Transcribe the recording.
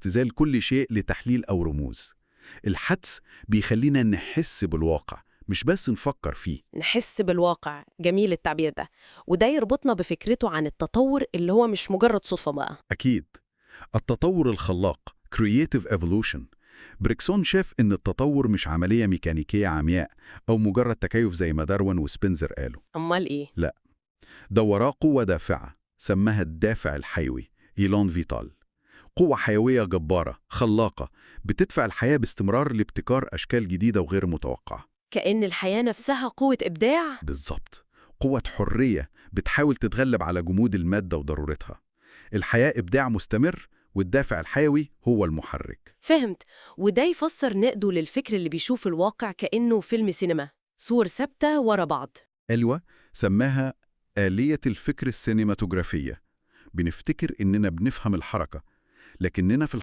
واختزال كل شيء لتحليل أو رموز. الحدس بيخلينا نحس بالواقع، مش بس نفكر فيه. نحس بالواقع، جميل التعبير ده. وده يربطنا بفكرته عن التطور اللي هو مش مجرد صدفة بقى. أكيد. التطور الخلاق Creative Evolution. بريكسون شاف إن التطور مش عملية ميكانيكية عمياء أو مجرد تكيف زي ما داروين وسبنسر قالوا. أمال إيه؟ لا، ده وراه قوة دافعة سماها الدافع الحيوي، إيلون فيتال. قوة حيوية جبارة خلاقة بتدفع الحياة باستمرار لابتكار أشكال جديدة وغير متوقعة. كأن الحياة نفسها قوة إبداع؟ بالظبط، قوة حرية بتحاول تتغلب على جمود المادة وضرورتها. الحياة إبداع مستمر، والدافع الحيوي هو المحرك. فهمت. وده يفسر نقده للفكر اللي بيشوف الواقع كأنه فيلم سينما، صور ثابتة ورا بعض. ألوى سماها آلية الفكر السينماتوجرافية. بنفتكر إننا بنفهم الحركة، لكننا في